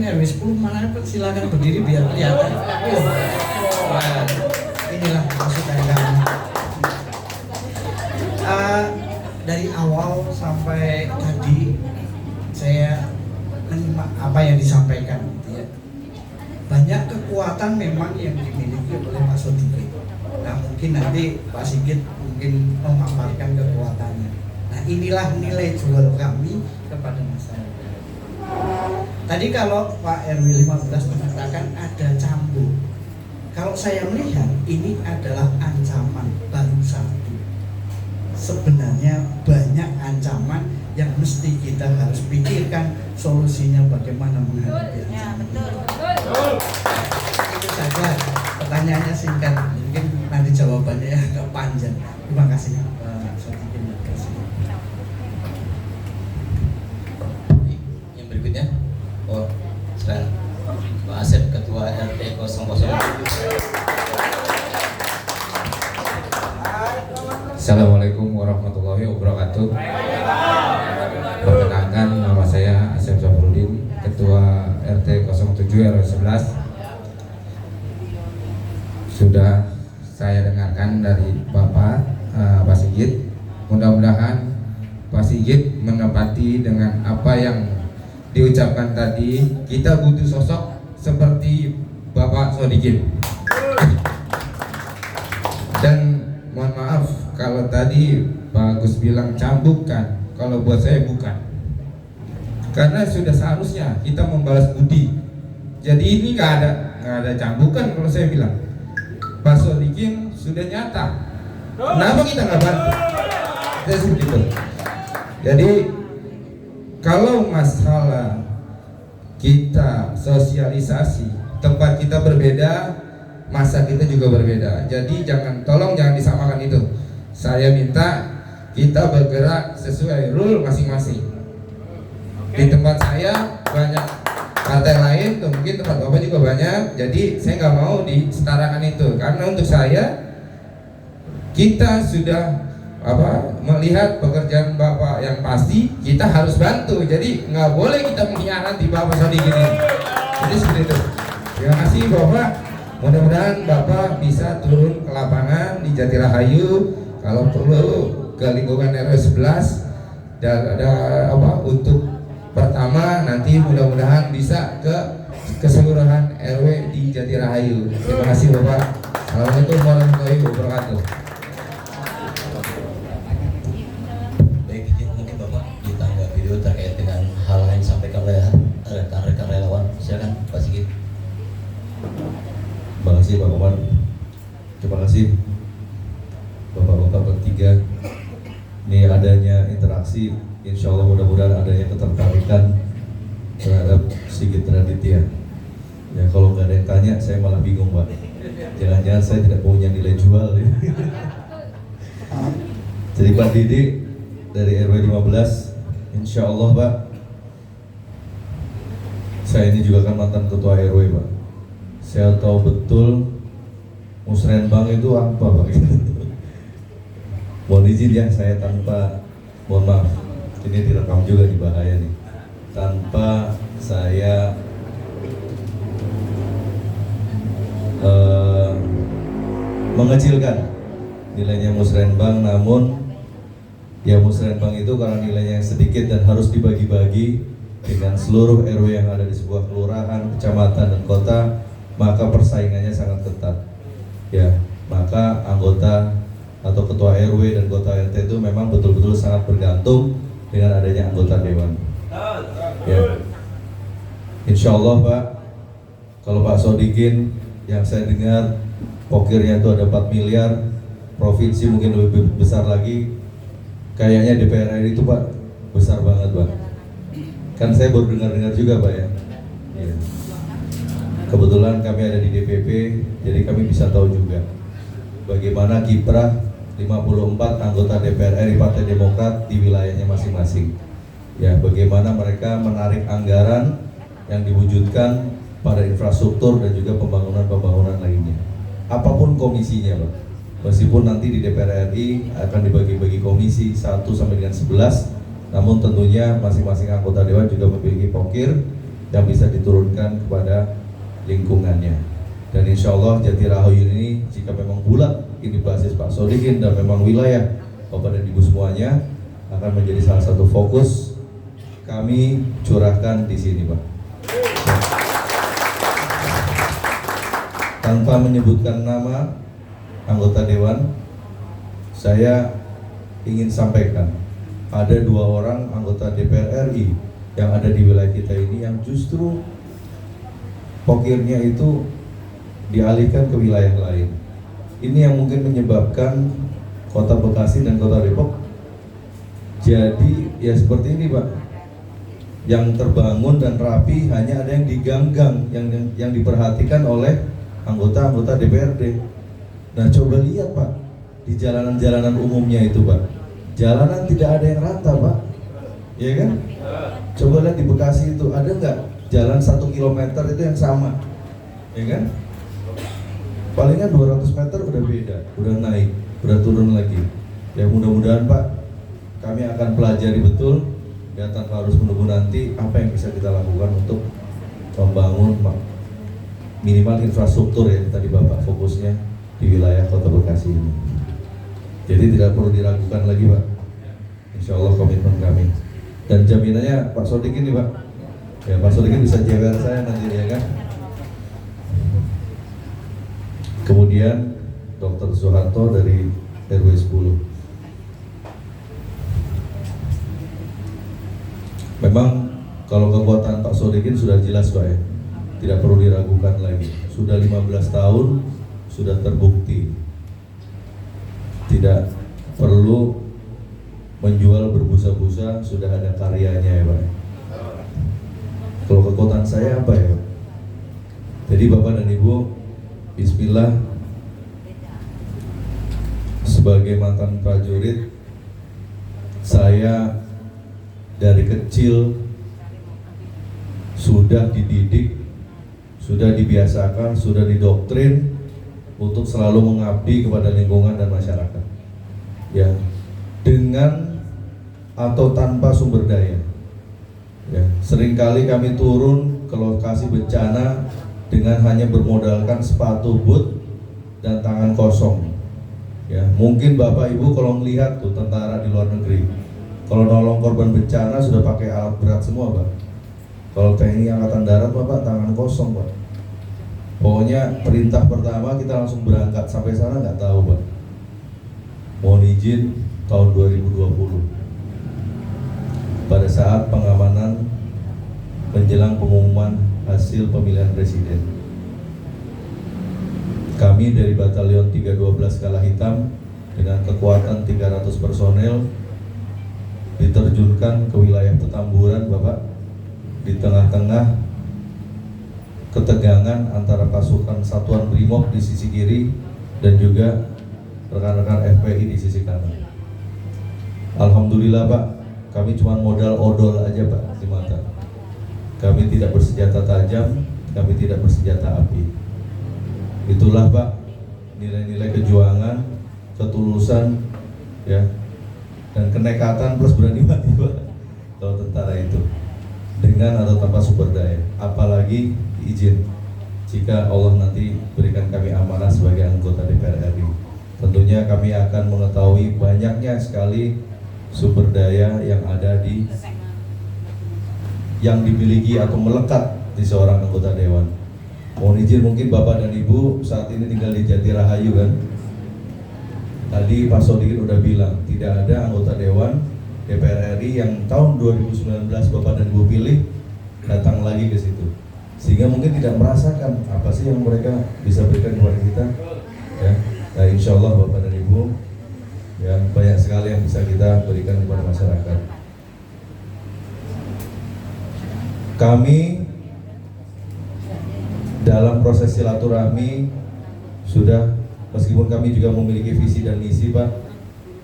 RW 10 mana silakan berdiri biar kelihatan. Wah, inilah maksud dari kami. Dari awal sampai tadi saya menyimak apa yang disampaikan, gitu ya. Banyak kekuatan memang yang dimiliki oleh Pak Sodikin. Nah mungkin nanti Pak Sigit mungkin memaparkan kekuatannya. Nah inilah nilai jual kami kepada masyarakat. Tadi kalau Pak RW 15 mengatakan ada cambuk, kalau saya melihat ini adalah ancaman baru satu. Sebenarnya banyak ancaman yang mesti kita harus pikirkan solusinya bagaimana menghadapi ancaman. Itu saja pertanyaannya singkat, mungkin nanti jawabannya agak panjang. Terima kasih Pak Sodikin. Terima kasih. Yang berikutnya, silakan Pak Asep, Ketua RT 00. Assalamualaikum warahmatullahi wabarakatuh. Perkenalkan, nama saya Asep Safrudin, Ketua RT 07 RW 11. Sudah saya dengarkan dari Bapak Pak Sigit. Mudah-mudahan Pak Sigit menepati dengan apa yang diucapkan tadi. Kita butuh sosok seperti Bapak Sodikin. Dan mohon maaf kalau tadi Pak Agus bilang cambukkan, kalau buat saya bukan. Karena sudah seharusnya kita membalas budi. Jadi ini nggak ada cambukan kalau saya bilang. Pak Sodikin sudah nyata. Kenapa kita nggak bantu? Saya seperti itu. Jadi kalau masalah kita sosialisasi, tempat kita berbeda, masa kita juga berbeda. Jadi tolong jangan disamakan itu. Saya minta kita bergerak sesuai rule masing-masing. Di tempat saya banyak partai lain, tuh mungkin tempat Bapak juga banyak. Jadi saya nggak mau disetarakan itu, karena untuk saya kita sudah melihat pekerjaan Bapak yang pasti, kita harus bantu. Jadi nggak boleh kita mengkhianati Bapak Sodikin ini. Jadi seperti itu. Terima kasih Bapak. Mudah-mudahan Bapak bisa turun ke lapangan di Jatirahayu, kalau perlu ke lingkungan RW 11 dan ada untuk pertama nanti mudah-mudahan bisa ke keseluruhan RW di Jatirahayu. Terima kasih Bapak. Assalamualaikum warahmatullahi wabarakatuh. Baik, izin mungkin Bapak ditanggapi dulu terkait dengan hal yang disampaikan oleh rekan-rekan relawan. Silakan Pak Sigit. Terima kasih Pak Komar. Terima kasih Bapak-bapak bertiga. Ini adanya interaksi, insya Allah mudah-mudahan adanya ketertarikan terhadap Sigit Raditya. Ya kalau nggak ada yang tanya, saya malah bingung Pak. Jangan-jangan saya tidak punya nilai jual. Ya. Jadi Pak Didi dari RW 15, insya Allah Pak. Saya ini juga kan mantan ketua RW Pak. Saya tahu betul musrenbang itu apa Pak. Mohon izin ya, saya mohon maaf, ini direkam juga di bahaya nih. Tanpa saya mengecilkan nilainya musrenbang, namun ya musrenbang itu karena nilainya yang sedikit dan harus dibagi-bagi dengan seluruh RW yang ada di sebuah kelurahan, kecamatan, dan kota, maka persaingannya sangat ketat. Ya, maka anggota atau ketua RW dan ketua RT itu memang betul-betul sangat bergantung dengan adanya anggota dewan. Ya, insya Allah Pak, kalau Pak Sodikin yang saya dengar pokirnya itu ada 4 miliar, provinsi mungkin lebih besar lagi, kayaknya DPR RI itu Pak besar banget Pak. Kan saya baru dengar-dengar juga Pak ya. Ya. Kebetulan kami ada di DPP, jadi kami bisa tahu juga bagaimana kiprah 54 anggota DPR RI Partai Demokrat di wilayahnya masing-masing. Ya, bagaimana mereka menarik anggaran yang diwujudkan pada infrastruktur dan juga pembangunan-pembangunan lainnya. Apapun komisinya, Pak. Meskipun nanti di DPR RI akan dibagi-bagi komisi 1 sampai dengan 11, namun tentunya masing-masing anggota dewan juga memiliki pokir yang bisa diturunkan kepada lingkungannya. Dan insya Allah Jati Rahayu ini jika memang bulat ini basis Pak Sodikin dan memang wilayah Bapak dan Ibu semuanya akan menjadi salah satu fokus kami curahkan di sini, Pak. Tanpa menyebutkan nama anggota dewan, saya ingin sampaikan ada 2 orang anggota DPR RI yang ada di wilayah kita ini yang justru pokirnya itu dialihkan ke wilayah lain. Ini yang mungkin menyebabkan Kota Bekasi dan Kota Depok jadi ya seperti ini, Pak. Yang terbangun dan rapi hanya ada yang diganggang, yang diperhatikan oleh anggota-anggota DPRD. Nah, coba lihat, Pak, di jalanan-jalanan umumnya itu, Pak, jalanan tidak ada yang rata, Pak, ya kan? Coba lihat di Bekasi itu ada nggak jalan 1 kilometer itu yang sama, ya kan? Palingan 200 meter udah beda, udah naik, udah turun lagi. Ya mudah-mudahan, Pak, kami akan pelajari betul, ya tanpa harus menunggu nanti apa yang bisa kita lakukan untuk membangun minimal infrastruktur ya tadi Bapak fokusnya di wilayah Kota Bekasi ini. Jadi tidak perlu diragukan lagi, Pak. Insya Allah komitmen kami. Dan jaminannya Pak Sodikin nih, Pak. Ya Pak Sodikin bisa jewer saya nanti ya kan. Kemudian Dr. Soeharto dari RW 10. Memang kalau kekuatan Pak Sodikin sudah jelas, Pak, ya. Tidak perlu diragukan lagi. Sudah 15 tahun, sudah terbukti. Tidak perlu menjual berbusa-busa, sudah ada karyanya ya, Pak. Kalau kekuatan saya apa ya, Pak? Jadi Bapak dan Ibu, bismillah, sebagai mantan prajurit, saya dari kecil sudah dididik, sudah dibiasakan, sudah didoktrin untuk selalu mengabdi kepada lingkungan dan masyarakat. Ya, dengan atau tanpa sumber daya. Ya, seringkali kami turun ke lokasi bencana dengan hanya bermodalkan sepatu boot dan tangan kosong. Ya, mungkin Bapak Ibu kalau melihat tuh tentara di luar negeri, kalau nolong korban bencana sudah pakai alat berat semua, Pak. Kalau TNI Angkatan Darat, Bapak tangan kosong, Pak. Pokoknya perintah pertama kita langsung berangkat, sampai sana nggak tahu, Pak. Mohon izin tahun 2020 pada saat pengamanan menjelang pengumuman hasil pemilihan presiden. Kami dari Batalion 312 Kala Hitam dengan kekuatan 300 personel diterjunkan ke wilayah Petamburan, Bapak, di tengah-tengah ketegangan antara pasukan Satuan Brimob di sisi kiri dan juga rekan-rekan FPI di sisi kanan. Alhamdulillah, Pak, kami cuma modal odol aja, Pak, di mata. Kami tidak bersenjata tajam, kami tidak bersenjata api. Itulah, Pak, nilai-nilai kejuangan, ketulusan, ya, dan kenekatan plus berani mati, Pak, kalau tentara itu, dengan atau tanpa sumber daya, apalagi izin jika Allah nanti berikan kami amanah sebagai anggota DPR RI. Tentunya kami akan mengetahui banyaknya sekali sumber daya yang ada yang dimiliki atau melekat di seorang anggota dewan. Mohon izin, mungkin Bapak dan Ibu saat ini tinggal di Jati Rahayu kan. Tadi Pak Sodikin udah bilang tidak ada anggota dewan DPR RI yang tahun 2019 Bapak dan Ibu pilih datang lagi ke situ, sehingga mungkin tidak merasakan apa sih yang mereka bisa berikan kepada kita, ya. Nah, insya Allah Bapak dan Ibu, ya, banyak sekali yang bisa kita berikan kepada masyarakat. Kami dalam proses silaturahmi sudah, meskipun kami juga memiliki visi dan misi, Pak,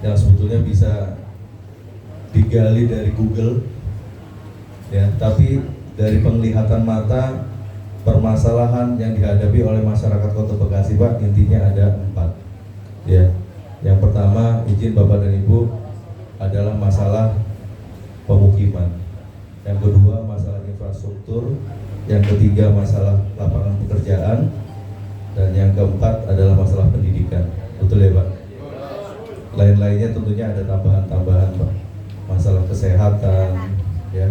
yang sebetulnya bisa digali dari Google, ya, tapi dari penglihatan mata permasalahan yang dihadapi oleh masyarakat Kota Bekasi, Pak, intinya ada 4, ya. Yang pertama, izin Bapak dan Ibu, adalah masalah pemukiman. Yang kedua, masalah infrastruktur. infrastruktur, yang ketiga masalah lapangan pekerjaan, dan yang keempat adalah masalah pendidikan. Betul ya Pak? Lain-lainnya tentunya ada tambahan-tambahan Pak, masalah kesehatan ya,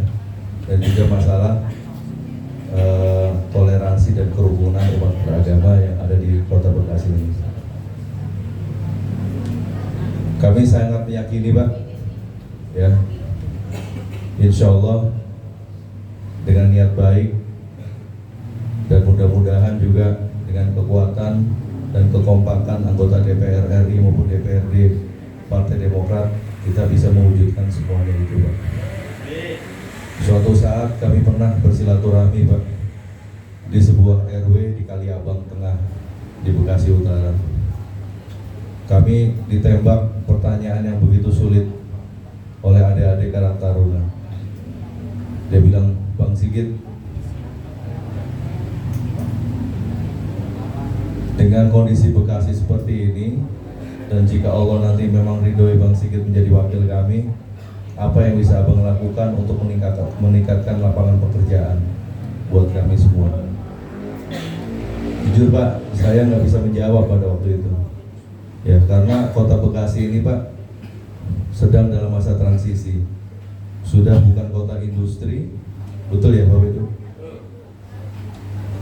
dan juga masalah toleransi dan kerukunan umat beragama yang ada di Kota Bekasi ini. Kami sangat meyakini Pak, ya, insya Allah dengan niat baik dan mudah-mudahan juga dengan kekuatan dan kekompakan anggota DPR RI maupun DPRD Partai Demokrat, kita bisa mewujudkan semuanya itu Pak. Suatu saat kami pernah bersilaturahmi Pak di sebuah RW di Kaliabang Tengah di Bekasi Utara. Kami ditembak pertanyaan yang begitu sulit oleh adik-adik Karang Taruna. Dia bilang, Bang Sigit, dengan kondisi Bekasi seperti ini, dan jika Allah nanti memang ridhoi Bang Sigit menjadi wakil kami, apa yang bisa Abang lakukan untuk meningkatkan lapangan pekerjaan buat kami semua? Jujur Pak, saya nggak bisa menjawab pada waktu itu. Ya, karena Kota Bekasi ini Pak sedang dalam masa transisi. Sudah bukan kota industri, betul ya Bapak itu?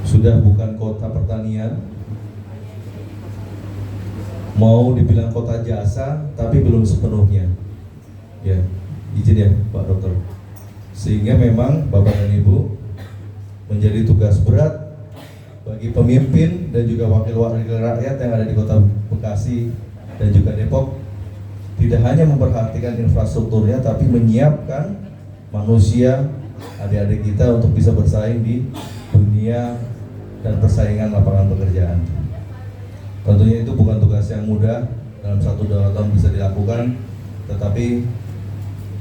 Sudah bukan kota pertanian, mau dibilang kota jasa, tapi belum sepenuhnya. Ya, izin ya Pak Dokter. Sehingga memang Bapak dan Ibu menjadi tugas berat bagi pemimpin dan juga wakil-wakil rakyat yang ada di Kota Bekasi dan juga Depok, tidak hanya memperhatikan infrastrukturnya, tapi menyiapkan manusia, adik-adik kita untuk bisa bersaing di dunia dan persaingan lapangan pekerjaan. Tentunya itu bukan tugas yang mudah, dalam 1-2 tahun bisa dilakukan, tetapi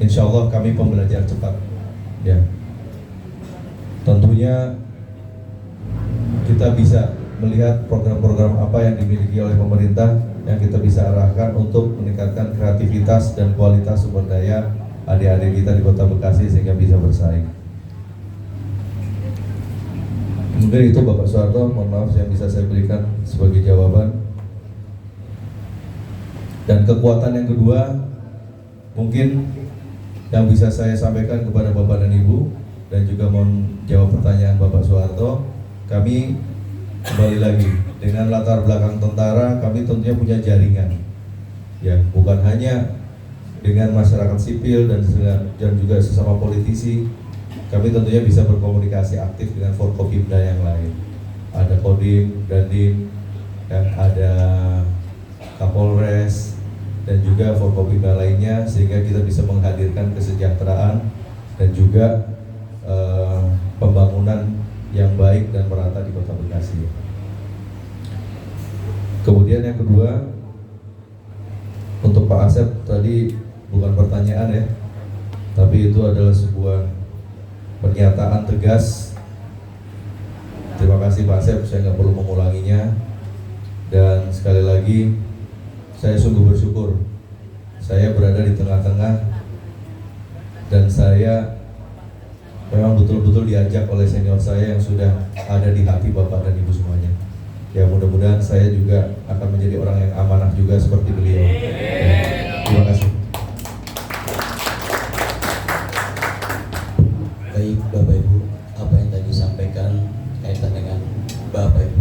insya Allah kami pembelajar cepat. Ya, tentunya kita bisa melihat program-program apa yang dimiliki oleh pemerintah yang kita bisa arahkan untuk meningkatkan kreativitas dan kualitas sumber daya adik-adik kita di Kota Bekasi sehingga bisa bersaing. Mungkin itu Bapak Soeharto, mohon maaf yang bisa saya berikan sebagai jawaban. Dan kekuatan yang kedua mungkin yang bisa saya sampaikan kepada Bapak dan Ibu, dan juga mohon jawab pertanyaan Bapak Soeharto. Kami kembali lagi dengan latar belakang tentara, kami tentunya punya jaringan, ya, bukan hanya dengan masyarakat sipil dan juga sesama politisi. Kami tentunya bisa berkomunikasi aktif dengan Forkopimda yang lain. Ada Kodim, Dandim, dan ada Kapolres dan juga Forkopimda lainnya, sehingga kita bisa menghadirkan kesejahteraan dan juga pembangunan yang baik dan merata di Kota Bekasi. Kemudian yang kedua, untuk Pak Asep tadi bukan pertanyaan ya, tapi itu adalah sebuah pernyataan tegas. Terima kasih Pak Asep, saya nggak perlu mengulanginya. Dan sekali lagi, saya sungguh bersyukur saya berada di tengah-tengah dan saya memang betul-betul diajak oleh senior saya yang sudah ada di hati Bapak dan Ibu semuanya. Ya, mudah-mudahan saya juga akan menjadi orang yang amanah juga seperti beliau. Ya, terima kasih. Baik Bapak Ibu,